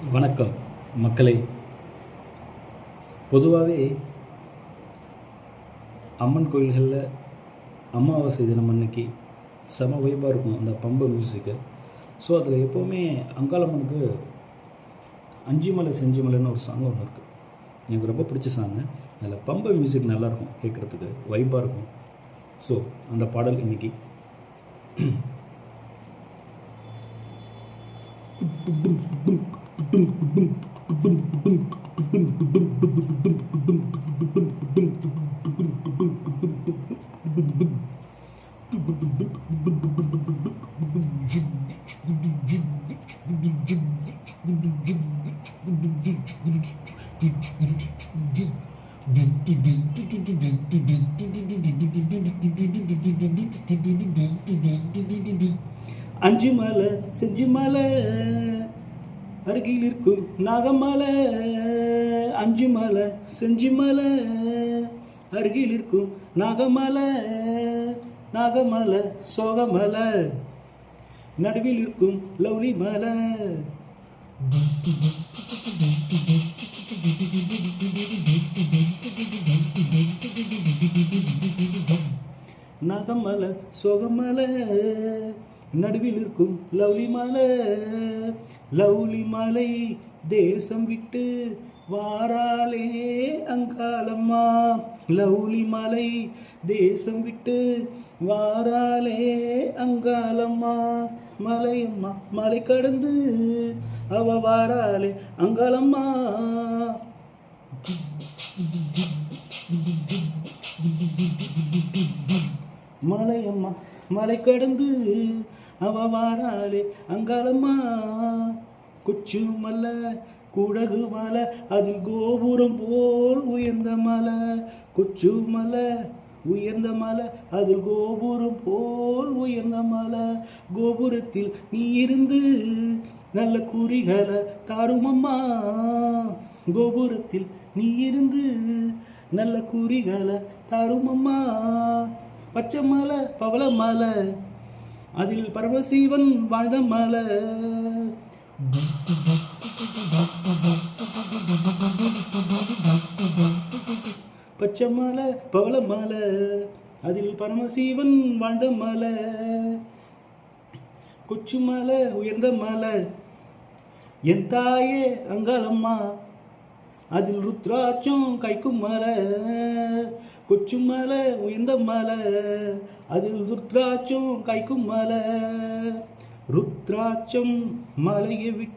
வணக்கம் மக்களை. பொதுவாகவே அம்மன் கோயில்களில் அமாவாசை தினம் அன்னைக்கு செம வைப்பாக இருக்கும் அந்த பம்பை மியூசிக்கு. ஸோ அதில் எப்போவுமே அங்காளம்மனுக்கு அஞ்சுமலை செஞ்சுமலைன்னு ஒரு சாங் ஒன்று இருக்குது. எனக்கு ரொம்ப பிடிச்ச சாங்கு. அதில் பம்பை மியூசிக் நல்லாயிருக்கும், கேட்குறதுக்கு வைப்பாக இருக்கும். ஸோ அந்த பாடல் இன்னைக்கு அஞ்சுமலை செஞ்சுமலை அருகில் இருக்கும் நாகமலை. அஞ்சுமலை செஞ்சுமலை அருகில் இருக்கும் நாகமலை. நாகமலை சோகமலை நடுவில் இருக்கும் லவ்லி மலை. நாகமலை சோகமலை நடுவில் இருக்கும் லவ்லி மலை. லவ்லி மலை தேசம் விட்டு வாராலே அங்காளம்மா. லவ்லி மலை தேசம் விட்டு வாராலே அங்காளம்மா. மலையம்மா மலை கடந்து அவ வாராலே அங்காளம்மா. மலையம்மா மலை கடந்து அவ வாராலே அங்காளம்மா. கொச்சு மலை குடகு மலை அதில் கோபுரம் போல் உயர்ந்த மலை. கொச்சு மலை உயர்ந்த மலை அதில் கோபுரம் போல் உயர்ந்த மலை. கோபுரத்தில் நீ இருந்து நல்ல குறிகளை தாருமம்மா. கோபுரத்தில் நீ இருந்து நல்ல குறிகளை தாருமம்மா. பச்சை மலை பவள மலை அதில் பரமசிவன் வாழ்ந்த மலை. பச்சை மலை பவள மலை அதில் பரமசிவன் வாழ்ந்த மலை. கொச்சு மலை உயர்ந்த மலை என் தாயே அங்காளம்மா. அதில் ருத்ராட்சம் கைக்கும் மலை. கொச்சு மலை உயர்ந்த மலை அதில் ருத்ராட்சம் கைக்கும் மலை. ருத்ராட்சம் மலையை விட்டு